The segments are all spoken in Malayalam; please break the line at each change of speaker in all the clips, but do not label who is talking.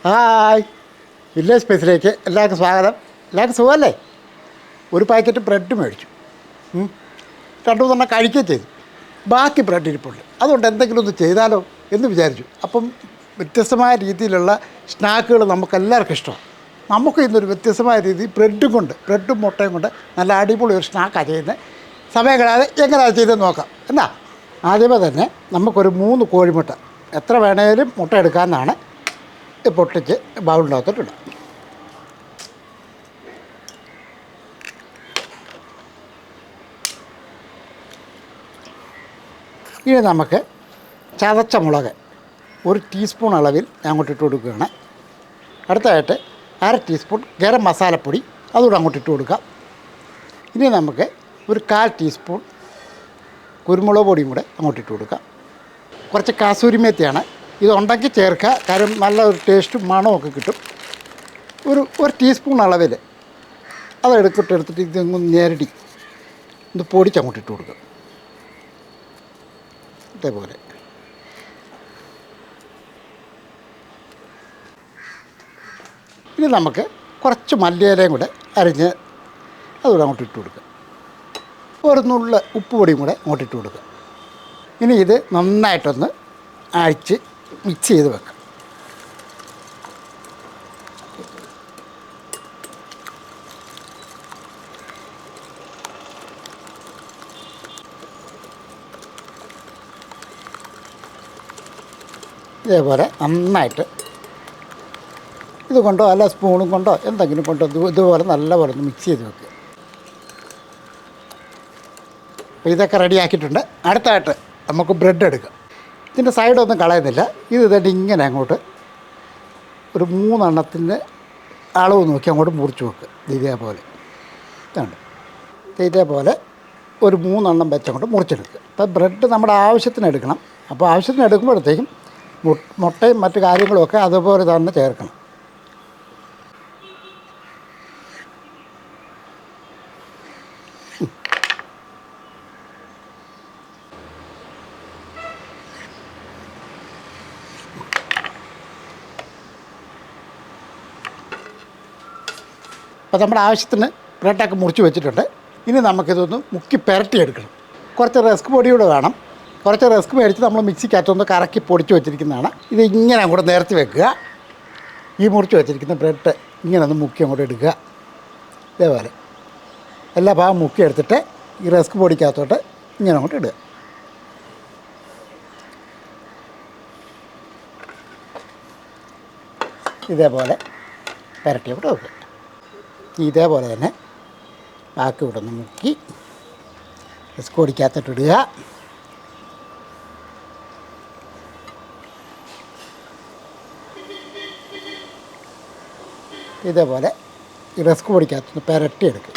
ഹായ്, വില്ലേജ് സ്പേസിലേക്ക് എല്ലാവർക്കും സ്വാഗതം. എല്ലാവർക്കും സുഖമല്ലേ? ഒരു പാക്കറ്റ് ബ്രെഡ് മേടിച്ചു, രണ്ടു മൂന്നെണ്ണം കഴിക്കുകയും ചെയ്തു. ബാക്കി ബ്രെഡ് ഇരിപ്പുണ്ട്. അതുകൊണ്ട് എന്തെങ്കിലും ഒന്ന് ചെയ്താലോ എന്ന് വിചാരിച്ചു. അപ്പം വ്യത്യസ്തമായ രീതിയിലുള്ള സ്നാക്കുകൾ നമുക്കെല്ലാവർക്കും ഇഷ്ടമാണ്. നമുക്ക് ഇന്നൊരു വ്യത്യസ്തമായ രീതിയിൽ ബ്രെഡും മുട്ടയും കൊണ്ട് നല്ല അടിപൊളി ഒരു സ്നാക്കാണ് ചെയ്യുന്നത്. സമയം കളയാതെ എങ്ങനെയാണ് ചെയ്തെന്ന് നോക്കാം. എന്നാ ആദ്യമേ തന്നെ നമുക്കൊരു 3 കോഴിമുട്ട, എത്ര വേണേലും മുട്ട എടുക്കാമെന്നാണ്, പൊട്ടിച്ച് ബൗളിനകത്തോട്ടിടാം. ഇനി നമുക്ക് ചതച്ച മുളക് 1 ടീസ്പൂൺ അളവിൽ അങ്ങോട്ട് ഇട്ട് കൊടുക്കുകയാണ്. അടുത്തതായിട്ട് 1/2 ടീസ്പൂൺ ഗരം മസാലപ്പൊടി അതുകൂടെ അങ്ങോട്ട് ഇട്ട് കൊടുക്കാം. ഇനി നമുക്ക് ഒരു 1/4 ടീസ്പൂൺ കുരുമുളക് പൊടിയും കൂടെ അങ്ങോട്ട് ഇട്ട് കൊടുക്കാം. കുറച്ച് കാസൂരി മേത്തിയാണ്, ഇത് ഉണ്ടെങ്കിൽ ചേർക്കുക, കാര്യം നല്ല ഒരു ടേസ്റ്റും മണമൊക്കെ കിട്ടും. ഒരു ടീസ്പൂൺ അളവിൽ എടുത്തിട്ട് ഇതൊന്ന് ഞെരടി ഇത് പൊടിച്ചങ്ങോട്ട് ഇട്ട് കൊടുക്കുക. ഇതേപോലെ ഇനി നമുക്ക് കുറച്ച് മല്ലിയിലയും കൂടെ അരിഞ്ഞ് അതുകൂടെ അങ്ങോട്ട് ഇട്ട് കൊടുക്കുക. ഒരു നുള്ള് ഉപ്പ് പൊടിയും കൂടെ അങ്ങോട്ട് ഇട്ട് കൊടുക്കുക. ഇനി ഇത് നന്നായിട്ടൊന്ന് അഴിച്ച് മിക്സ് ചെയ്ത് വെക്കാം. ഇതേപോലെ നന്നായിട്ട് ഇതുകൊണ്ടോ അല്ല സ്പൂണും കൊണ്ടോ എന്തെങ്കിലും കൊണ്ടോ ഇതുപോലെ നല്ലപോലെ ഒന്ന് മിക്സ് ചെയ്ത് വെക്കുക. അപ്പോൾ ഇതൊക്കെ റെഡിയാക്കിയിട്ടുണ്ട്. അടുത്തായിട്ട് നമുക്ക് ബ്രെഡ് എടുക്കാം. ഇതിൻ്റെ സൈഡൊന്നും കളയുന്നില്ല. ഇതായിട്ട് ഇങ്ങനെ അങ്ങോട്ട് ഒരു 3 എണ്ണത്തിൻ്റെ അളവ് നോക്കി അങ്ങോട്ട് മുറിച്ച് വെക്കുക. ഇതേപോലെ ഇതേപോലെ ഒരു 3 എണ്ണം വെച്ചങ്ങോട്ട് മുറിച്ചെടുക്കുക. അപ്പോൾ ബ്രെഡ് നമ്മുടെ ആവശ്യത്തിന് എടുക്കണം. അപ്പോൾ ആവശ്യത്തിന് എടുക്കുമ്പോഴത്തേക്കും മുട്ടയും മറ്റു കാര്യങ്ങളുമൊക്കെ അതുപോലെ തന്നെ ചേർക്കണം. അപ്പോൾ നമ്മുടെ ആവശ്യത്തിന് ബ്രെഡൊക്കെ മുറിച്ച് വെച്ചിട്ടുണ്ട്. ഇനി നമുക്കിതൊന്ന് മുക്കി പുരട്ടിയെടുക്കണം. കുറച്ച് റസ്ക് പൊടിയൂടെ വേണം. കുറച്ച് റസ്ക് മേടിച്ച് നമ്മൾ മിക്സിക്കകത്തൊന്ന് കറക്കി പൊടിച്ച് വെച്ചിരിക്കുന്നതാണ്. ഇത് ഇങ്ങനെ അങ്ങോട്ട് നേർത്തി വെക്കുക. ഈ മുറിച്ച് വെച്ചിരിക്കുന്ന ബ്രെഡ് ഇങ്ങനെ ഒന്ന് മുക്കി അങ്ങോട്ട് എടുക്കുക. ഇതേപോലെ എല്ലാ ഭാഗം മുക്കി എടുത്തിട്ട് ഈ റസ്ക് പൊടിക്കകത്തോട്ട് ഇങ്ങനെ അങ്ങോട്ട് ഇടുക. ഇതേപോലെ പുരട്ടി അങ്ങോട്ട് വെക്കുക. ഇതേപോലെ തന്നെ ബാക്കി ഇവിടെ നിന്ന് മുക്കി റസ്ക് പൊടിക്കകത്തോട്ടിടുക. ഇതേപോലെ ഈ റസ്ക് പൊടിക്കകത്തുനിന്ന് പുരട്ടിയെടുക്കുക.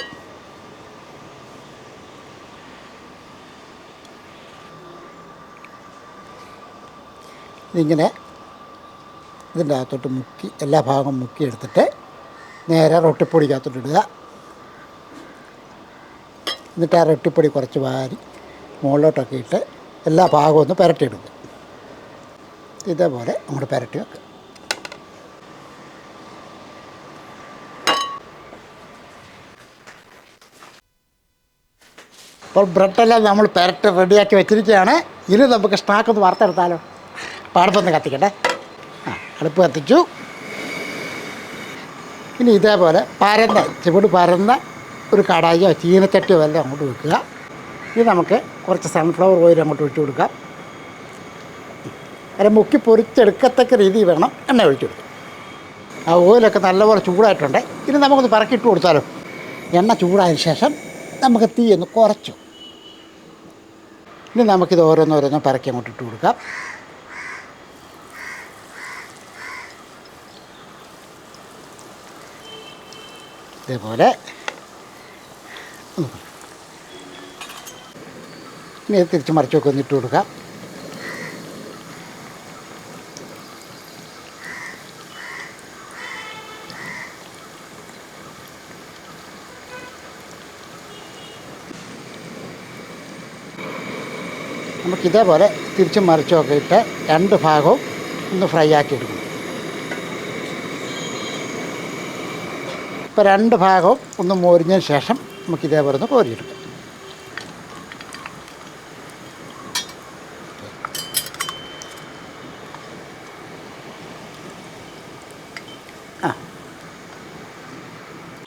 ഇതിങ്ങനെ ഇതിൻ്റെ അകത്തോട്ട് മുക്കി എല്ലാ ഭാഗവും മുക്കിയെടുത്തിട്ട് നേരെ റൊട്ടിപ്പൊടിക്കകത്തോട്ടിടുക. എന്നിട്ട് ആ റൊട്ടിപ്പൊടി കുറച്ച് വാരി മുകളിലോട്ടൊക്കെ ഇട്ട് എല്ലാ ഭാഗവും ഒന്ന് പുരട്ടിയെടുക്കുക. ഇതേപോലെ അങ്ങോട്ട് പുരട്ടി വെക്കുക. അപ്പോൾ ബ്രെഡെല്ലാം നമ്മൾ പുരട്ടി റെഡിയാക്കി വെച്ചിരിക്കുകയാണ്. ഇനി നമുക്ക് സ്നാക്കൊന്ന് വറുത്തെടുത്താലോ? അടുപ്പൊന്ന് കത്തിക്കട്ടെ. അടുപ്പ് കത്തിച്ചു. ഇനി ഇതേപോലെ ചുവട് പരന്ന ഒരു കടായിയോ ചീനച്ചട്ടിയോ എല്ലാം അങ്ങോട്ട് വെക്കുക. ഇനി നമുക്ക് കുറച്ച് സൺഫ്ലവർ ഓയിൽ അങ്ങോട്ട് ഒഴിച്ചു കൊടുക്കാം. അത് മുക്കി പൊരിച്ചെടുക്കത്തക്ക രീതിയിൽ വേണം എണ്ണ ഒഴിച്ചു കൊടുക്കുക. ആ ഓയിലൊക്കെ നല്ലപോലെ ചൂടായിട്ടുണ്ട്. ഇനി നമുക്കൊന്ന് പറക്കിയിട്ട് കൊടുത്താലോ? എണ്ണ ചൂടായതിന് ശേഷം നമുക്ക് തീ ഒന്ന് കുറച്ചു. ഇനി നമുക്കിത് ഓരോന്നോരോന്നോ പറക്കി അങ്ങോട്ട് ഇട്ട് കൊടുക്കാം. ഇതേപോലെ ഇനി തിരിച്ച് മറിച്ചൊക്കെ ഒന്ന് ഇട്ട് കൊടുക്കാം. നമുക്കിതേപോലെ തിരിച്ചും മറിച്ചുമൊക്കെ ഇട്ട് 2 ഭാഗവും ഒന്ന് ഫ്രൈ ആക്കി എടുക്കണം. ഇപ്പോൾ 2 ഭാഗവും ഒന്ന് മൊരിഞ്ഞതിന് ശേഷം നമുക്ക് ഇതേപോലെ ഒന്ന് കോരിയെടുക്കാം.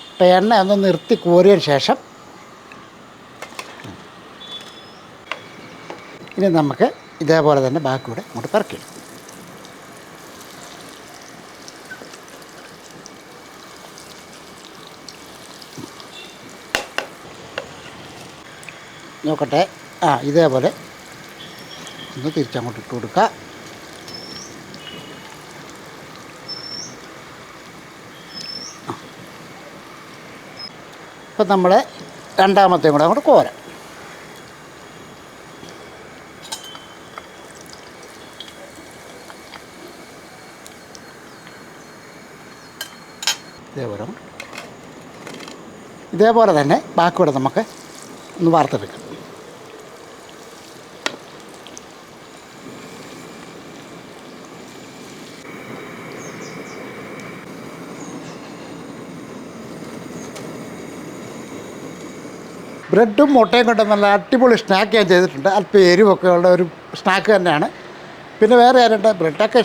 ഇപ്പോൾ എണ്ണ ഒന്ന് നിർത്തി കോരിയതിന് ശേഷം ഇനി നമുക്ക് ഇതേപോലെ തന്നെ ബാക്കി കൂടെ അങ്ങോട്ട് പെറുക്കിയിടും. നോക്കട്ടെ. ഇതേപോലെ ഒന്ന് തിരിച്ചങ്ങോട്ട് ഇട്ട് കൊടുക്കുക. ഇപ്പം നമ്മൾ രണ്ടാമത്തെയും കൂടെ അങ്ങോട്ട് കോരാം. ഇതേപോലെ തന്നെ ബാക്കിയൂടെ നമുക്ക് ഒന്ന് വാർത്തെടുക്കാം. ബ്രെഡും മുട്ടയും കൊണ്ട് നല്ല അടിപൊളി സ്നാക്ക് ഞാൻ ചെയ്തിട്ടുണ്ട്. അല്പം എരിവൊക്കെ ഉള്ള ഒരു സ്നാക്ക് തന്നെയാണ്. പിന്നെ വേറെ ആരുണ്ട്, ബ്രെഡൊക്കെ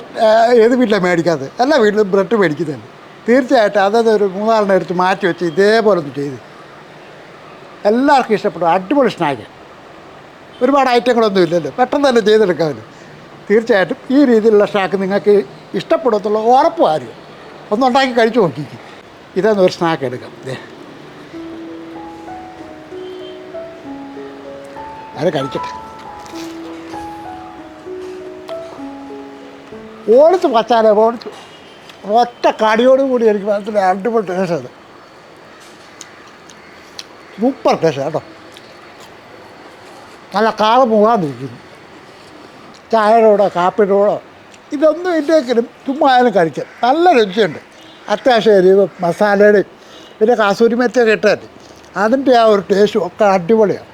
ഏത് വീട്ടിലാണ് മേടിക്കാത്തത്? എല്ലാ വീട്ടിലും ബ്രെഡ് മേടിക്കുന്നതന്നെ. തീർച്ചയായിട്ടും അതൊരു 3-4 എടുത്ത് മാറ്റി വെച്ച് ഇതേപോലെ ഒന്ന് ചെയ്ത് എല്ലാവർക്കും ഇഷ്ടപ്പെടും. അടിപൊളി സ്നാക്ക്. ഒരുപാട് ഐറ്റങ്ങളൊന്നും ഇല്ലല്ലോ, പെട്ടെന്ന് തന്നെ ചെയ്തെടുക്കാമല്ലോ. തീർച്ചയായിട്ടും ഈ രീതിയിലുള്ള സ്നാക്ക് നിങ്ങൾക്ക് ഇഷ്ടപ്പെടത്തുള്ള ഉറപ്പ് കാര്യം. ഒന്നുണ്ടാക്കി കഴിച്ചു നോക്കിക്കും. ഇതൊന്നും ഒരു സ്നാക്ക് എടുക്കാം. അത് കഴിക്കട്ടെ. ഓടിച്ച് പച്ചാലേ ഓടിച്ചു ഒറ്റ കടിയോടുകൂടി എനിക്ക് മനസ്സിലായി. അടിപൊളി ടേസ്റ്റ് അത്. സൂപ്പർ ടേസ്റ്റ് കേട്ടോ. നല്ല കാറ് മുഖാന്നിരിക്കുന്നു. ചായയുടെ കൂടെ കാപ്പിയുടെ കൂടെ ഇതൊന്നും ഇല്ലെങ്കിലും ചുമ്മാ ആയാലും കഴിക്കാം. നല്ല രുചിയുണ്ട്. അത്യാവശ്യം എരിവും മസാലയുടെയും പിന്നെ കസൂരി മെത്തിയൊക്കെ ഇട്ടതല്ലേ, അതിൻ്റെ ആ ഒരു ടേസ്റ്റും ഒക്കെ അടിപൊളിയാണ്.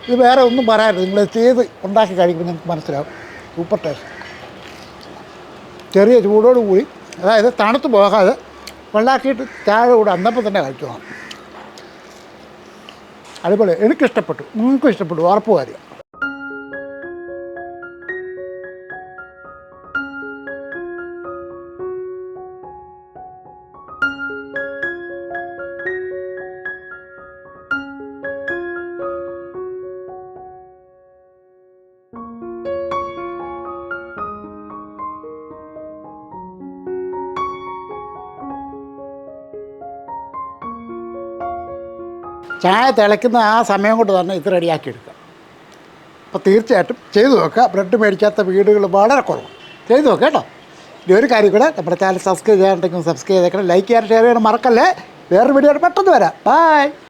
ഇത് വേറെ ഒന്നും പറയാനില്ല. നിങ്ങൾ ചെയ്ത് ഉണ്ടാക്കി കഴിക്കുമ്പോൾ നിങ്ങൾക്ക് മനസ്സിലാവും. Super taste. ചെറിയ ചൂടോടുകൂടി, അതായത് തണുത്ത് പോകാതെ വെള്ളാക്കിയിട്ട് ചായ കൂടെ അന്നപ്പം തന്നെ കഴിച്ചോളാം. അടിപൊളി. എനിക്കിഷ്ടപ്പെട്ടു, നിങ്ങൾക്കും ഇഷ്ടപ്പെട്ടു, ഉറപ്പ് കാര്യം. ചായ തിളയ്ക്കുന്ന ആ സമയം കൊണ്ട് തന്നെ ഇത് റെഡിയാക്കി എടുക്കുക. അപ്പോൾ തീർച്ചയായിട്ടും ചെയ്തു നോക്കുക. ബ്രെഡ് മേടിക്കാത്ത വീടുകൾ വളരെ കുറവാണ്. ചെയ്തു നോക്കുക കേട്ടോ. ഇനി ഒരു കാര്യം കൂടെ, നമ്മുടെ ചാനൽ സബ്സ്ക്രൈബ് ചെയ്യാനുണ്ടെങ്കിൽ സബ്സ്ക്രൈബ് ചെയ്തേക്കണം, ലൈക്ക് ചെയ്യാൻ ഷെയർ ചെയ്യാൻ മറക്കല്ലേ. വേറൊരു വീഡിയോ പെട്ടെന്ന് വരാം. ബൈ.